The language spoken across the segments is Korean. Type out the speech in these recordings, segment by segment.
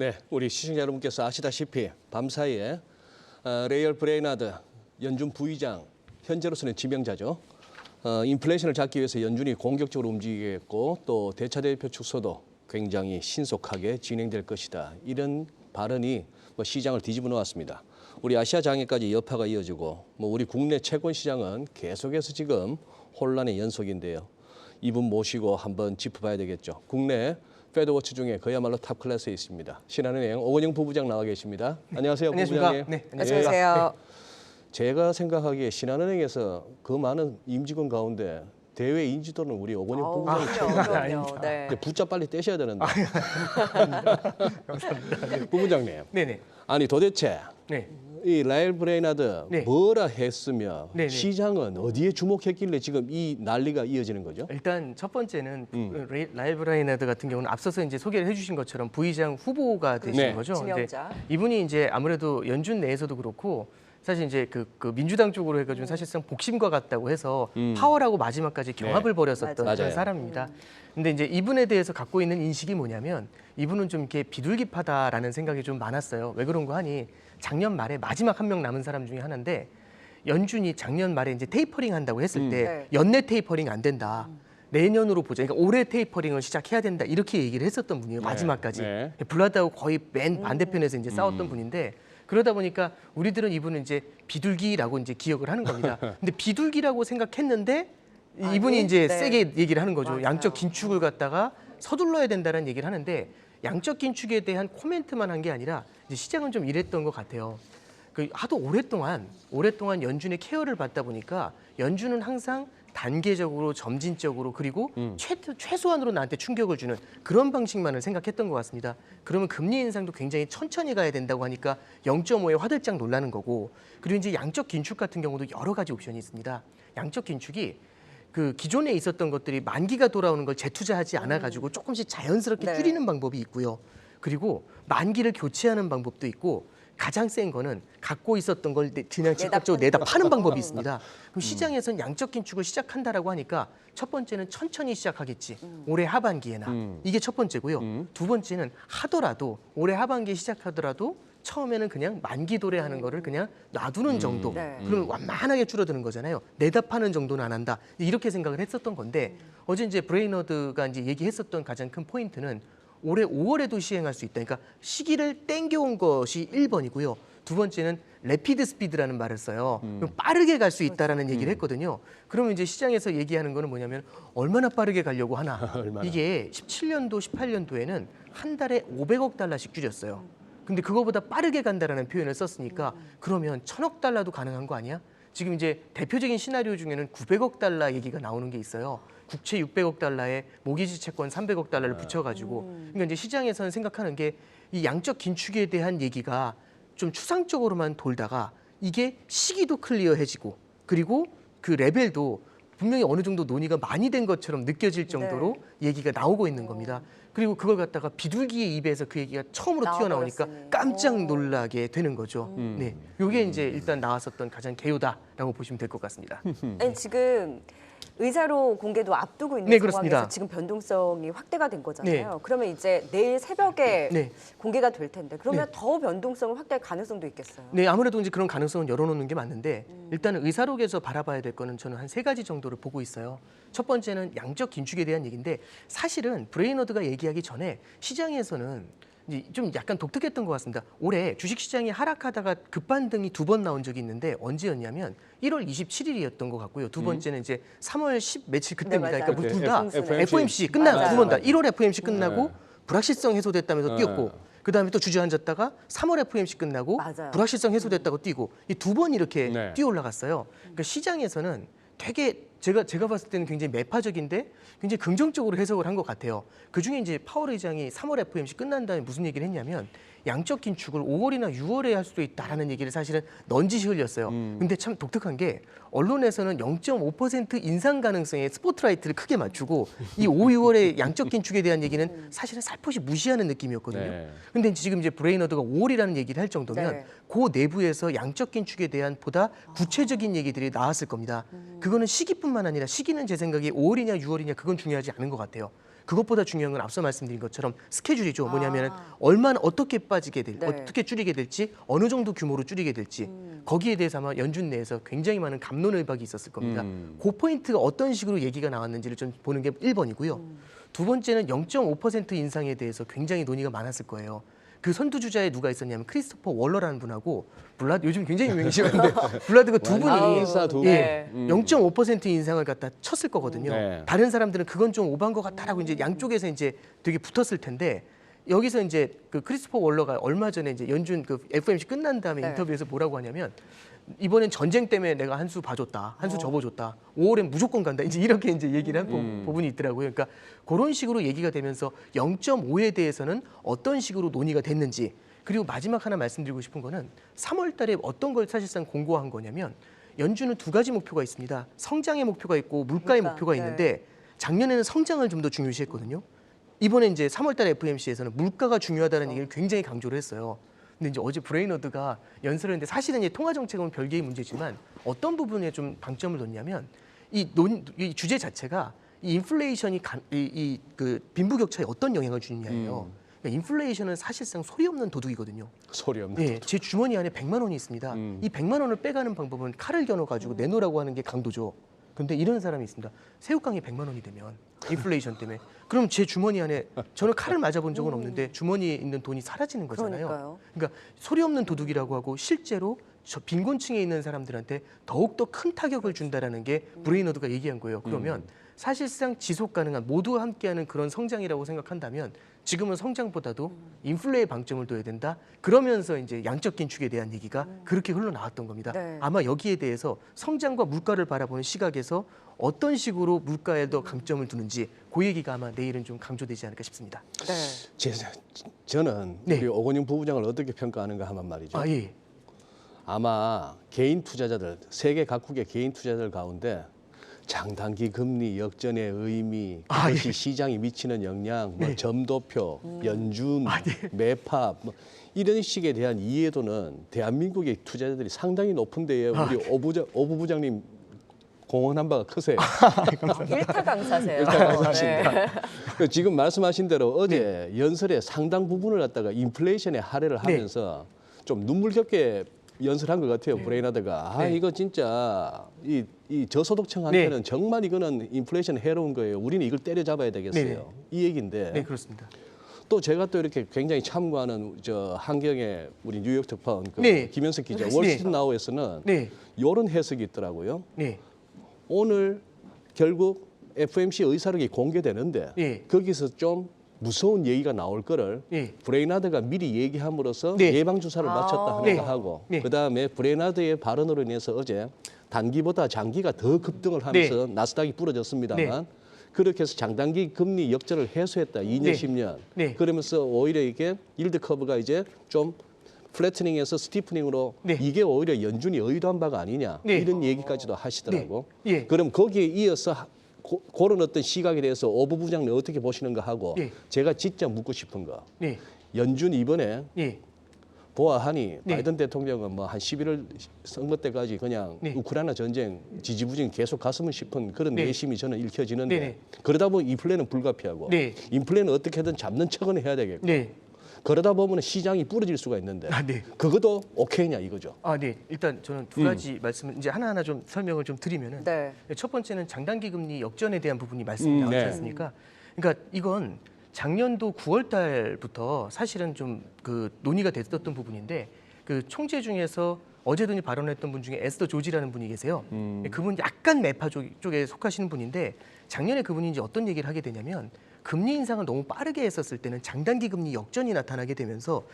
네, 우리 시청자 여러분께서 아시다시피 밤사이에 레이얼 브레이나드 연준 부의장, 현재로서는 지명자죠. 인플레이션을 잡기 위해서 연준이 공격적으로 움직이겠고 또 대차 대표 축소도 굉장히 신속하게 진행될 것이다. 이런 발언이 시장을 뒤집어 놓았습니다. 우리 아시아 장에까지 여파가 이어지고 우리 국내 채권 시장은 계속해서 지금 혼란의 연속인데요. 이분 모시고 한번 짚어봐야 되겠죠. 국내 패드워치 중에 그야말로 탑 클래스에 있습니다. 신한은행 오건영 부부장 나와 계십니다. 안녕하세요, 부부장님. 네, 안녕하세요. 제가 생각하기에 신한은행에서 그 많은 임직원 가운데 대외 인지도는 우리 오건영 부부장이 그럼요. 네. 붙잡 빨리 떼셔야 되는데. 부부장님. 네네. 아니 도대체 네. 이 라일 브레이나드 네. 뭐라 했으며 네네. 시장은 어디에 주목했길래 지금 이 난리가 이어지는 거죠? 일단 첫 번째는 라일 브라이나드 같은 경우는 앞서서 이제 소개를 해주신 것처럼 부의장 후보가 되신 네. 거죠. 지명자. 근데 이분이 이제 아무래도 연준 내에서도 그렇고 사실 이제 그 민주당 쪽으로 해가지고 사실상 복심과 같다고 해서 파월하고 마지막까지 경합을 벌였었던 맞아요. 그런 사람입니다. 근데 이제 이분에 대해서 갖고 있는 인식이 뭐냐면 이분은 좀 이렇게 비둘기파다라는 생각이 좀 많았어요. 왜 그런가 하니 작년 말에 마지막 한 명 남은 사람 중에 하나인데 연준이 작년 말에 이제 테이퍼링 한다고 했을 때 네. 연내 테이퍼링 안 된다. 내년으로 보자. 그러니까 올해 테이퍼링을 시작해야 된다. 이렇게 얘기를 했었던 분이에요. 마지막까지. 네. 블라드하고 거의 맨 반대편에서 이제 싸웠던 분인데 그러다 보니까 우리들은 이분은 이제 비둘기라고 이제 기억을 하는 겁니다. 근데 비둘기라고 생각했는데 이분이 아니, 이제 네. 세게 얘기를 하는 거죠. 맞아요. 양적 긴축을 갖다가 서둘러야 된다는 얘기를 하는데 양적 긴축에 대한 코멘트만 한 게 아니라 이제 시장은 좀 이랬던 것 같아요. 그 하도 오랫동안 연준의 케어를 받다 보니까 연준은 항상 단계적으로 점진적으로 그리고 최소한으로 나한테 충격을 주는 그런 방식만을 생각했던 것 같습니다. 그러면 금리 인상도 굉장히 천천히 가야 된다고 하니까 0.5에 화들짝 놀라는 거고 그리고 이제 양적 긴축 같은 경우도 여러 가지 옵션이 있습니다. 양적 긴축이 그 기존에 있었던 것들이 만기가 돌아오는 걸 재투자하지 않아 가지고 조금씩 자연스럽게 네. 줄이는 방법이 있고요. 그리고 만기를 교체하는 방법도 있고 가장 센 거는 갖고 있었던 걸 그냥 즉각적으로 내다 파는 방법이 있습니다. 그럼 시장에서는 양적 긴축을 시작한다라고 하니까 첫 번째는 천천히 시작하겠지. 올해 하반기에나. 이게 첫 번째고요. 두 번째는 하더라도 올해 하반기에 시작하더라도 처음에는 그냥 만기 도래하는 거를 그냥 놔두는 정도. 네. 그러면 완만하게 줄어드는 거잖아요. 내다 파는 정도는 안 한다. 이렇게 생각을 했었던 건데 어제 이제 브레이너드가 이제 얘기했었던 가장 큰 포인트는 올해 5월에도 시행할 수 있다. 그러니까 시기를 땡겨온 것이 1번이고요. 두 번째는 레피드 스피드라는 말을 써요. 그럼 빠르게 갈 수 있다라는 얘기를 했거든요. 그러면 이제 시장에서 얘기하는 거는 뭐냐면 얼마나 빠르게 가려고 하나. 얼마나. 이게 17년도, 18년도에는 한 달에 500억 달러씩 줄였어요. 근데 그거보다 빠르게 간다라는 표현을 썼으니까 그러면 1000억 달러도 가능한 거 아니야? 지금 이제 대표적인 시나리오 중에는 900억 달러 얘기가 나오는 게 있어요. 국채 600억 달러에 모기지 채권 300억 달러를 붙여가지고 그러니까 이제 시장에서는 생각하는 게 이 양적 긴축에 대한 얘기가 좀 추상적으로만 돌다가 이게 시기도 클리어해지고 그리고 그 레벨도 분명히 어느 정도 논의가 많이 된 것처럼 느껴질 정도로 얘기가 나오고 있는 겁니다. 그리고 그걸 갖다가 비둘기의 입에서 그 얘기가 처음으로 튀어나오니까 나와버렸으니. 깜짝 놀라게 되는 거죠. 네, 이게 이제 일단 나왔었던 가장 개요다라고 보시면 될 것 같습니다. 아니, 지금 의사로 공개도 앞두고 있는 네, 상황에서 그렇습니다. 지금 변동성이 확대가 된 거잖아요. 네. 그러면 이제 내일 새벽에 네. 공개가 될 텐데 그러면 네. 더 변동성을 확대할 가능성도 있겠어요. 네, 아무래도 이제 그런 가능성은 열어놓는 게 맞는데 일단은 의사록에서 바라봐야 될 거는 저는 한 3가지 정도를 보고 있어요. 첫 번째는 양적 긴축에 대한 얘기인데 사실은 브레이너드가 얘기하기 전에 시장에서는 이제 좀 약간 독특했던 것 같습니다. 올해 주식시장이 하락하다가 급반등이 2번 나온 적이 있는데 언제였냐면 1월 27일이었던 것 같고요. 두 번째는 이제 3월 10 며칠 그때입니다. 네, 그러니까 맞아요. 둘 다 FOMC. FOMC 끝나고 맞아요. 두 번 다 1월 FOMC 끝나고 불확실성 해소됐다면서 뛰었고 네. 그다음에 또 주저앉았다가 3월 FOMC 끝나고 맞아요. 불확실성 해소됐다고 뛰고 이 2번 이렇게 네. 뛰어 올라갔어요. 그러니까 시장에서는 되게 제가 봤을 때는 굉장히 매파적인데 굉장히 긍정적으로 해석을 한 것 같아요. 그중에 이제 파월 의장이 3월 FOMC 끝난 다음에 무슨 얘기를 했냐면 양적 긴축을 5월이나 6월에 할 수도 있다라는 얘기를 사실은 넌지시 흘렸어요. 근데 참 독특한 게 언론에서는 0.5% 인상 가능성에 스포트라이트를 크게 맞추고 이 5, 6월의 양적 긴축에 대한 얘기는 사실은 살포시 무시하는 느낌이었거든요. 네. 근데 지금 이제 브레이너드가 5월이라는 얘기를 할 정도면 네. 그 내부에서 양적 긴축에 대한 보다 구체적인 얘기들이 나왔을 겁니다. 그거는 시기뿐만 아니라 시기는 제 생각에 5월이냐 6월이냐 그건 중요하지 않은 것 같아요. 그것보다 중요한 건 앞서 말씀드린 것처럼 스케줄이죠. 뭐냐면 얼마나 어떻게 빠지게 될, 네. 어떻게 줄이게 될지, 어느 정도 규모로 줄이게 될지 거기에 대해서 아마 연준 내에서 굉장히 많은 감론을박이 있었을 겁니다. 그 포인트가 어떤 식으로 얘기가 나왔는지를 좀 보는 게 1번이고요. 두 번째는 0.5% 인상에 대해서 굉장히 논의가 많았을 거예요. 그 선두주자에 누가 있었냐면 크리스토퍼 월러라는 분하고 블라드, 요즘 굉장히 유명해지는데 블라드가 두 분이 인싸 두 분. 예, 0.5% 인상을 갖다 쳤을 거거든요. 네. 다른 사람들은 그건 좀 오반 것 같다라고 이제 양쪽에서 이제 되게 붙었을 텐데 여기서 이제 그 크리스토퍼 월러가 얼마 전에 이제 연준 그 FOMC 끝난 다음에 네. 인터뷰에서 뭐라고 하냐면 이번엔 전쟁 때문에 내가 한 수 봐줬다, 한 수 접어줬다. 5월엔 무조건 간다. 이제 이렇게 이제 얘기를 한 부분이 있더라고요. 그러니까 그런 식으로 얘기가 되면서 0.5에 대해서는 어떤 식으로 논의가 됐는지, 그리고 마지막 하나 말씀드리고 싶은 거는 3월달에 어떤 걸 사실상 공고한 거냐면 연준은 두 가지 목표가 있습니다. 성장의 목표가 있고 물가의 물가, 목표가 네. 있는데 작년에는 성장을 좀 더 중요시했거든요. 이번에 이제 3월달 FOMC에서는 물가가 중요하다는 얘기를 굉장히 강조를 했어요. 근데 이제 어제 브레이너드가 연설을 했는데 사실은 이 통화 정책은 별개의 문제지만 어떤 부분에 좀 방점을 뒀냐면 이 주제 자체가 이 인플레이션이 그 빈부격차에 어떤 영향을 주느냐예요. 그러니까 인플레이션은 사실상 소리 없는 도둑이거든요. 소리 없는. 예, 제 주머니 안에 100만 원이 있습니다. 이 100만 원을 빼가는 방법은 칼을 겨눠가지고 내놓으라고 하는 게 강도죠. 근데 이런 사람이 있습니다. 새우깡이 100만 원이 되면 인플레이션 때문에 그럼 제 주머니 안에 저는 칼을 맞아본 적은 없는데 주머니에 있는 돈이 사라지는 거잖아요. 그러니까요. 그러니까 소리 없는 도둑이라고 하고 실제로 저 빈곤층에 있는 사람들한테 더욱더 큰 타격을 준다라는 게 브레이너드가 얘기한 거예요. 그러면 사실상 지속 가능한 모두와 함께하는 그런 성장이라고 생각한다면 지금은 성장보다도 인플레에 방점을 둬야 된다. 그러면서 이제 양적 긴축에 대한 얘기가 그렇게 흘러나왔던 겁니다. 네. 아마 여기에 대해서 성장과 물가를 바라보는 시각에서 어떤 식으로 물가에 더 강점을 두는지 그 얘기가 아마 내일은 좀 강조되지 않을까 싶습니다. 네. 저는 네. 우리 오건영 부부장을 어떻게 평가하는가 하면 말이죠. 아 예. 아마 개인 투자자들, 세계 각국의 개인 투자자들 가운데 장단기 금리 역전의 의미, 아, 그것이 예. 시장에 미치는 영향, 뭐 네. 점도표, 연준, 아, 네. 매팝 뭐 이런 식에 대한 이해도는 대한민국의 투자자들이 상당히 높은데요. 우리 오 부부장님 공헌한 바가 크세요. 일타 강사세요. 일타 강사십니다. 네. 지금 말씀하신 대로 어제 연설의 상당 부분을 갖다가 인플레이션에 할애를 네. 하면서 좀 눈물겹게 연설한 것 같아요. 브레이나드가. 아 네. 이거 진짜 이 저소득층한테는 네. 정말 이거는 인플레이션 해로운 거예요. 우리는 이걸 때려잡아야 되겠어요. 네. 이 얘기인데 네 그렇습니다. 또 제가 또 이렇게 굉장히 참고하는 저 한경의 우리 뉴욕 특파원 그 네. 김현석 기자 네. 월스트리트나우에서는 네. 이런 해석이 있더라고요. 네. 오늘 결국 FOMC 의사록이 공개되는데 예. 거기서 좀 무서운 얘기가 나올 거를 예. 브레이나드가 미리 얘기함으로써 네. 예방 주사를 맞췄다 하는 네. 거 하고 네. 그다음에 브레이나드의 발언으로 인해서 어제 단기보다 장기가 더 급등을 하면서 나스닥이 부러졌습니다만 네. 그렇게 해서 장단기 금리 역전을 해소했다. 2년, 네. 10년. 네. 그러면서 오히려 이게 일드 커브가 이제 좀 플래트닝에서 스티프닝으로 네. 이게 오히려 연준이 의도한 바가 아니냐 네. 이런 얘기까지도 하시더라고. 네. 예. 그럼 거기에 이어서 그런 어떤 시각에 대해서 오부 부장님 어떻게 보시는가 하고 네. 제가 진짜 묻고 싶은 거. 네. 연준 이번에 예. 보아하니 네. 바이든 대통령은 뭐 한 11월 선거 때까지 그냥 네. 우크라이나 전쟁 지지부진 계속 갔으면 싶은 그런 네. 내심이 저는 읽혀지는데 네. 그러다 보면 인플레는 불가피하고 네. 인플레는 어떻게든 잡는 척은 해야 되겠고 네. 그러다 보면 시장이 부러질 수가 있는데 아, 네. 그것도 오케이냐 이거죠. 아, 네. 일단 저는 두 가지 말씀을 이제 하나하나 좀 설명을 좀 드리면은 네. 첫 번째는 장단기 금리 역전에 대한 부분이 말씀이 나왔지 네. 않습니까? 그러니까 이건 작년도 9월 달부터 사실은 좀 그 논의가 됐었던 부분인데 그 총재 중에서 어제도 발언했던 분 중에 에스더 조지라는 분이 계세요. 그분 약간 매파 쪽에 속하시는 분인데 작년에 그분이 이제 어떤 얘기를 하게 되냐면 금리 인상을 너무 빠르게 했었을 때는 장단기 금리 역전이 나타나게 되면서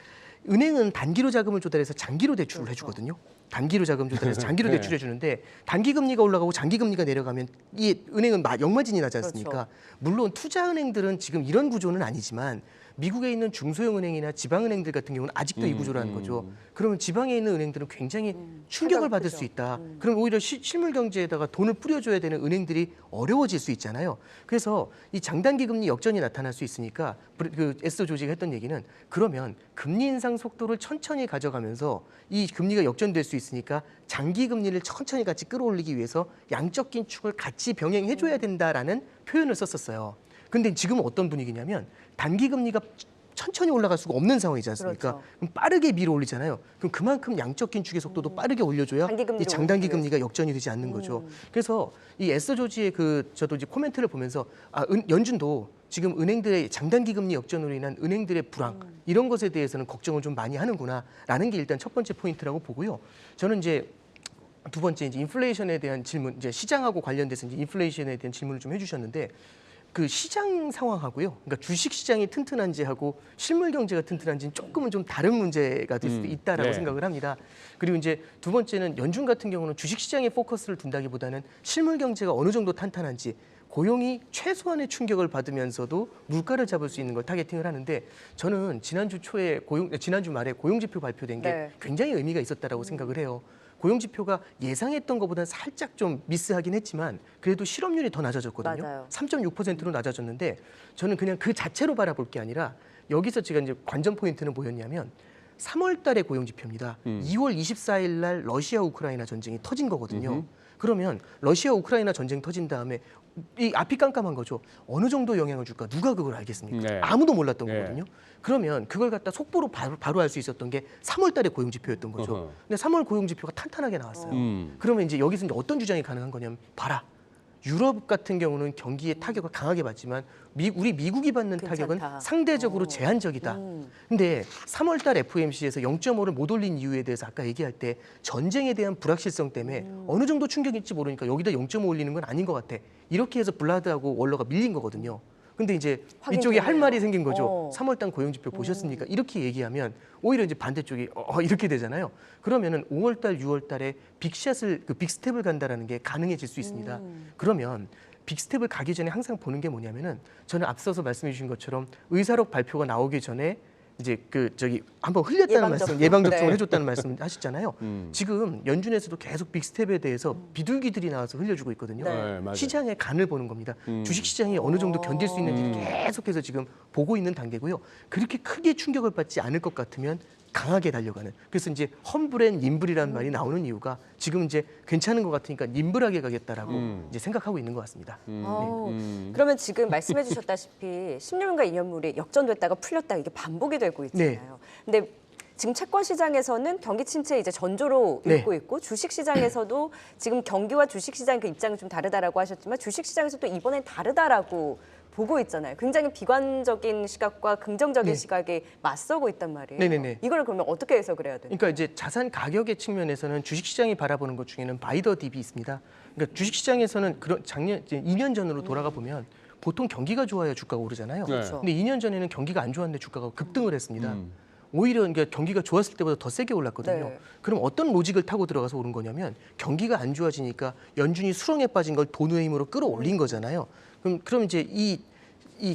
은행은 단기로 자금을 조달해서 장기로 대출을 해주거든요. 단기로 자금 조달해서 장기로 네. 대출해 주는데 단기 금리가 올라가고 장기 금리가 내려가면 이 은행은 역마진이 나지 않습니까? 그렇죠. 물론 투자은행들은 지금 이런 구조는 아니지만 미국에 있는 중소형은행이나 지방은행들 같은 경우는 아직도 이 구조라는 거죠. 그러면 지방에 있는 은행들은 굉장히 충격을 타격이 받을 크죠. 수 있다. 그럼 오히려 실물 경제에다가 돈을 뿌려줘야 되는 은행들이 어려워질 수 있잖아요. 그래서 이 장단기 금리 역전이 나타날 수 있으니까 그 에스더 조지가 했던 얘기는 그러면 금리 인상 속도를 천천히 가져가면서 이 금리가 역전될 수 있으니까 장기 금리를 천천히 같이 끌어올리기 위해서 양적 긴축을 같이 병행해줘야 된다라는 표현을 썼었어요. 근데 지금은 어떤 분위기냐면 단기 금리가 천천히 올라갈 수가 없는 상황이지 않습니까? 그렇죠. 그럼 빠르게 밀어 올리잖아요. 그럼 그만큼 양적 긴축의 속도도 빠르게 올려줘야 단기 금리를 이 장단기 올리기 금리가 역전이 되지 않는 거죠. 그래서 이 에서 조지의 저도 이제 코멘트를 보면서 연준도 지금 은행들의 장단기 금리 역전으로 인한 은행들의 불황 이런 것에 대해서는 걱정을 좀 많이 하는구나라는 게 일단 첫 번째 포인트라고 보고요. 저는 이제 두 번째 이제 인플레이션에 대한 질문, 이제 시장하고 관련돼서 이제 인플레이션에 대한 질문을 좀 해주셨는데 그 시장 상황하고요. 그러니까 주식 시장이 튼튼한지하고 실물 경제가 튼튼한지는 조금은 좀 다른 문제가 될 수도 있다라고 네. 생각을 합니다. 그리고 이제 두 번째는 연준 같은 경우는 주식 시장에 포커스를 둔다기보다는 실물 경제가 어느 정도 탄탄한지 고용이 최소한의 충격을 받으면서도 물가를 잡을 수 있는 걸 타겟팅을 하는데 저는 지난주 말에 고용 지표 발표된 게 네. 굉장히 의미가 있었다라고 생각을 해요. 고용 지표가 예상했던 것보다 살짝 좀 미스하긴 했지만 그래도 실업률이 더 낮아졌거든요. 맞아요. 3.6%로 낮아졌는데 저는 그냥 그 자체로 바라볼 게 아니라 여기서 제가 이제 관전 포인트는 뭐였냐면 3월 달의 고용 지표입니다. 2월 24일 날 러시아 우크라이나 전쟁이 터진 거거든요. 그러면 러시아 우크라이나 전쟁 터진 다음에 이 앞이 깜깜한 거죠. 어느 정도 영향을 줄까? 누가 그걸 알겠습니까? 네. 아무도 몰랐던 네. 거거든요. 그러면 그걸 갖다 속보로 바로 알 수 있었던 게 3월 달의 고용 지표였던 거죠. 어허. 근데 3월 고용 지표가 탄탄하게 나왔어요. 그러면 이제 여기서 이제 어떤 주장이 가능한 거냐면 봐라. 유럽 같은 경우는 경기의 타격을 강하게 받지만 우리 미국이 받는 타격은 괜찮다. 상대적으로 제한적이다. 근데 3월 달 FOMC에서 0.5를 못 올린 이유에 대해서 아까 얘기할 때 전쟁에 대한 불확실성 때문에 어느 정도 충격일지 모르니까 여기다 0.5 올리는 건 아닌 것 같아. 이렇게 해서 블라드하고 월러가 밀린 거거든요. 근데 이제 이쪽에 할 확인되네요. 말이 생긴 거죠. 3월 달 고용 지표 음. 보셨습니까? 이렇게 얘기하면 오히려 이제 반대쪽이 이렇게 되잖아요. 그러면은 5월 달, 6월 달에 빅샷을 빅스텝을 간다라는 게 가능해질 수 있습니다. 그러면 빅스텝을 가기 전에 항상 보는 게 뭐냐면은 저는 앞서서 말씀해 주신 것처럼 의사록 발표가 나오기 전에 이제 한번 흘렸다는 말씀, 예방 접종을 네. 해줬다는 말씀 하셨잖아요. 지금 연준에서도 계속 빅스텝에 대해서 비둘기들이 나와서 흘려주고 있거든요. 네. 맞아요. 시장의 간을 보는 겁니다. 주식 시장이 어느 정도 견딜 수 있는지 계속해서 지금 보고 있는 단계고요. 그렇게 크게 충격을 받지 않을 것 같으면 강하게 달려가는. 그래서 이제 험블앤 님블이라는 말이 나오는 이유가 지금 이제 괜찮은 것 같으니까 님블하게 가겠다라고 이제 생각하고 있는 것 같습니다. 그러면 지금 말씀해 주셨다시피 10년과 2년물이 역전됐다가 풀렸다가 이게 반복이 되고 있잖아요. 근데 지금 채권 시장에서는 경기 침체 이제 전조로 네. 읽고 있고 주식 시장에서도 지금 경기와 주식 시장 그 입장이 좀 다르다라고 하셨지만 주식 시장에서도 이번엔 다르다라고 보고 있잖아요. 굉장히 비관적인 시각과 긍정적인 네. 시각이 맞서고 있단 말이에요. 네네네. 이걸 그러면 어떻게 해석을 해야 되나요? 그러니까 이제 자산 가격의 측면에서는 주식시장이 바라보는 것 중에는 바이더 딥이 있습니다. 그러니까 주식시장에서는 작년 이제 2년 전으로 돌아가 보면 보통 경기가 좋아야 주가가 오르잖아요. 그렇죠. 근데 2년 전에는 경기가 안 좋았는데 주가가 급등을 했습니다. 오히려 그러니까 경기가 좋았을 때보다 더 세게 올랐거든요. 네. 그럼 어떤 로직을 타고 들어가서 오른 거냐면 경기가 안 좋아지니까 연준이 수렁에 빠진 걸 돈의 힘으로 끌어올린 거잖아요. 그럼 이제 이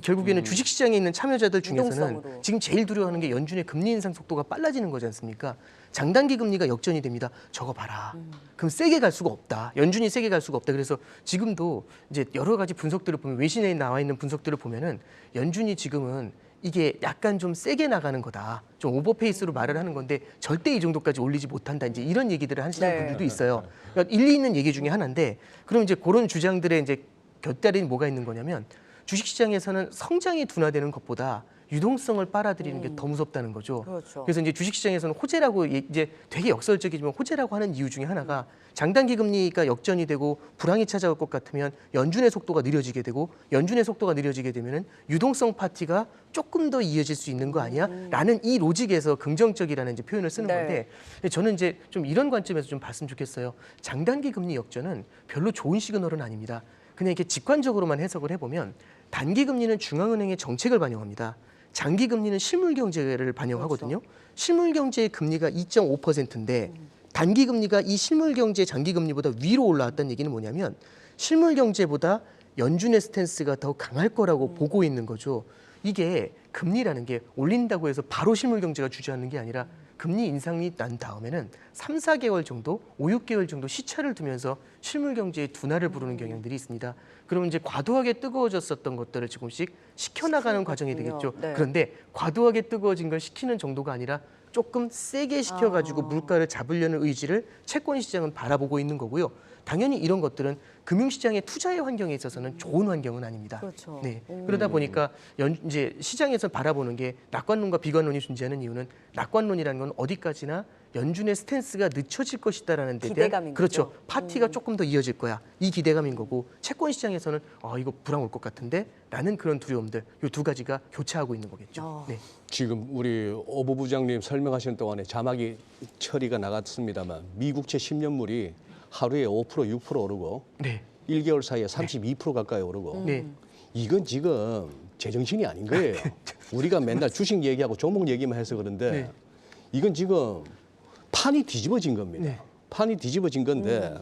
결국에는 주식시장에 있는 참여자들 중에서는 유동성으로. 지금 제일 두려워하는 게 연준의 금리 인상 속도가 빨라지는 거지 않습니까? 장단기 금리가 역전이 됩니다. 저거 봐라. 그럼 세게 갈 수가 없다. 연준이 세게 갈 수가 없다. 그래서 지금도 이제 여러 가지 분석들을 보면 외신에 나와 있는 분석들을 보면은 연준이 지금은 이게 약간 좀 세게 나가는 거다. 좀 오버페이스로 말을 하는 건데 절대 이 정도까지 올리지 못한다. 이제 이런 얘기들을 하시는 네. 분들도 있어요. 그러니까 일리 있는 얘기 중에 하나인데 그럼 이제 그런 주장들의 이제 곁다리는 뭐가 있는 거냐면 주식시장에서는 성장이 둔화되는 것보다 유동성을 빨아들이는 게 더 무섭다는 거죠. 그렇죠. 그래서 이제 주식시장에서는 호재라고 이제 되게 역설적이지만 호재라고 하는 이유 중에 하나가 장단기 금리가 역전이 되고 불황이 찾아올 것 같으면 연준의 속도가 느려지게 되고 연준의 속도가 느려지게 되면은 유동성 파티가 조금 더 이어질 수 있는 거 아니야? 라는 이 로직에서 긍정적이라는 이제 표현을 쓰는 네. 건데 저는 이제 좀 이런 관점에서 좀 봤으면 좋겠어요. 장단기 금리 역전은 별로 좋은 시그널은 아닙니다. 그냥 이렇게 직관적으로만 해석을 해보면 단기 금리는 중앙은행의 정책을 반영합니다. 장기 금리는 실물 경제를 반영하거든요. 실물 경제의 금리가 2.5%인데 단기 금리가 이 실물 경제 장기 금리보다 위로 올라왔다는 얘기는 뭐냐면 실물 경제보다 연준의 스탠스가 더 강할 거라고 보고 있는 거죠. 이게 금리라는 게 올린다고 해서 바로 실물 경제가 주저하는 게 아니라 금리 인상이 난 다음에는 3, 4개월 정도, 5, 6개월 정도 시차를 두면서 실물 경제의 둔화를 부르는 경향들이 있습니다. 그러면 이제 과도하게 뜨거워졌었던 것들을 조금씩 식혀나가는 과정이 되겠죠. 네. 그런데 과도하게 뜨거워진 걸 식히는 정도가 아니라 조금 세게 시켜가지고 물가를 잡으려는 의지를 채권 시장은 바라보고 있는 거고요. 당연히 이런 것들은 금융시장의 투자의 환경에 있어서는 좋은 환경은 아닙니다. 그렇죠. 네. 그러다 보니까 이제 시장에서 바라보는 게 낙관론과 비관론이 존재하는 이유는 낙관론이라는 건 어디까지나 연준의 스탠스가 늦춰질 것이다라는 데 대한 기대감인 그렇죠. 거죠. 파티가 조금 더 이어질 거야. 이 기대감인 거고 채권 시장에서는 이거 불황 올 것 같은데 라는 그런 두려움들 이 두 가지가 교차하고 있는 거겠죠. 네. 지금 우리 오부 부장님 설명하시는 동안에 자막이 처리가 나갔습니다만 미국채 10년물이 하루에 5% 6% 오르고 네. 1개월 사이에 32% 가까이 오르고 네. 이건 지금 제정신이 아닌 거예요. 우리가 맨날 주식 얘기하고 종목 얘기만 해서 그런데 네. 이건 지금 판이 뒤집어진 겁니다. 네. 판이 뒤집어진 건데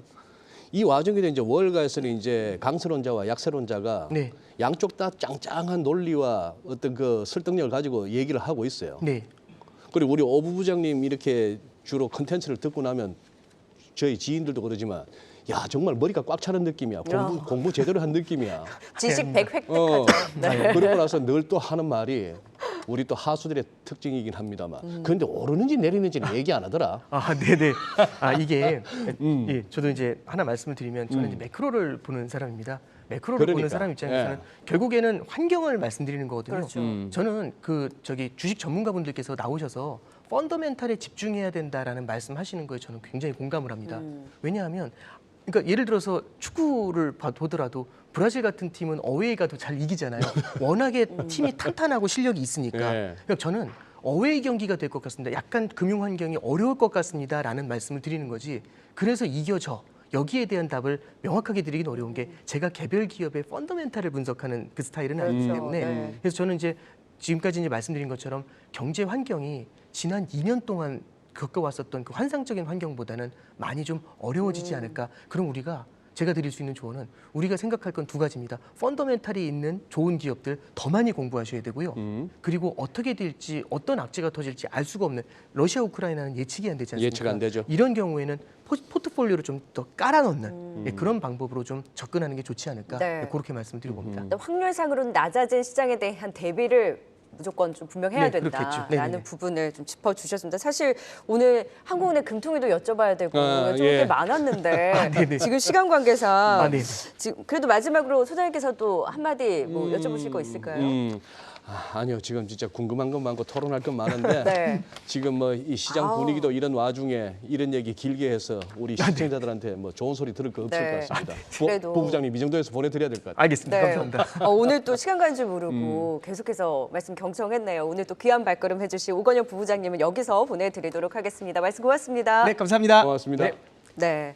이 와중에 이제 월가에서는 이제 강세론자와 약세론자가 네. 양쪽 다 짱짱한 논리와 어떤 그 설득력을 가지고 얘기를 하고 있어요. 네. 그리고 우리 오부 부장님 이렇게 주로 컨텐츠를 듣고 나면 저희 지인들도 그러지만 야 정말 머리가 꽉 차는 느낌이야. 공부 제대로 한 느낌이야. 지식 100 획득하죠. 네. 그러고 나서 늘 또 하는 말이 우리 또 하수들의 특징이긴 합니다만 그런데 오르는지 내리는지는 얘기 안 하더라. 네네. 이게 예, 저도 이제 하나 말씀을 드리면 저는 이제 매크로를 보는 사람입니다. 매크로를 보는 그러니까. 사람 입장에서는 예. 결국에는 환경을 말씀드리는 거거든요. 그렇죠. 저는 주식 전문가분들께서 나오셔서 펀더멘탈에 집중해야 된다라는 말씀하시는 거에 저는 굉장히 공감을 합니다. 왜냐하면 그러니까 예를 들어서 축구를 보더라도 브라질 같은 팀은 어웨이 가도 잘 이기잖아요. 워낙에 팀이 탄탄하고 실력이 있으니까. 예. 그러니까 저는 어웨이 경기가 될 것 같습니다. 약간 금융 환경이 어려울 것 같습니다라는 말씀을 드리는 거지. 그래서 이겨져. 여기에 대한 답을 명확하게 드리긴 어려운 게 제가 개별 기업의 펀더멘탈을 분석하는 그 스타일은 아니기 그렇죠. 때문에 네. 그래서 저는 이제 지금까지 이제 말씀드린 것처럼 경제 환경이 지난 2년 동안 겪어왔었던 그 환상적인 환경보다는 많이 좀 어려워지지 않을까. 그럼 우리가 제가 드릴 수 있는 조언은 우리가 생각할 건 두 가지입니다. 펀더멘탈이 있는 좋은 기업들 더 많이 공부하셔야 되고요. 그리고 어떻게 될지 어떤 악재가 터질지 알 수가 없는 러시아 우크라이나는 예측이 안 되지 않습니까? 예측 안 되죠. 이런 경우에는 포트폴리오를 좀 더 깔아놓는 그런 방법으로 좀 접근하는 게 좋지 않을까. 네. 그렇게 말씀드리고 봅니다. 근데 확률상으로는 낮아진 시장에 대한 대비를 무조건 좀 분명해야 네, 그렇겠죠. 된다라는 네네네. 부분을 좀 짚어주셨습니다. 사실 오늘 한국은행 금통위도 여쭤봐야 되고 여쭤볼 게 예. 많았는데 네네. 지금 시간 관계상 네네. 지금 그래도 마지막으로 소장님께서도 한마디 뭐 여쭤보실 거 있을까요? 아니요 지금 진짜 궁금한 건 많고 토론할 건 많은데 네. 지금 뭐 이 시장 아우. 분위기도 이런 와중에 이런 얘기 길게 해서 우리 시청자들한테 뭐 좋은 소리 들을 거 없을 네. 것 같습니다. 그래도. 부부장님 이 정도에서 보내드려야 될 것 같아요. 알겠습니다. 감사합니다. 오늘 또 시간 가는 줄 모르고 계속해서 말씀 경청했네요. 오늘 또 귀한 발걸음 해주신 오건영 부부장님은 여기서 보내드리도록 하겠습니다. 말씀 고맙습니다. 네, 감사합니다. 고맙습니다. 네. 네.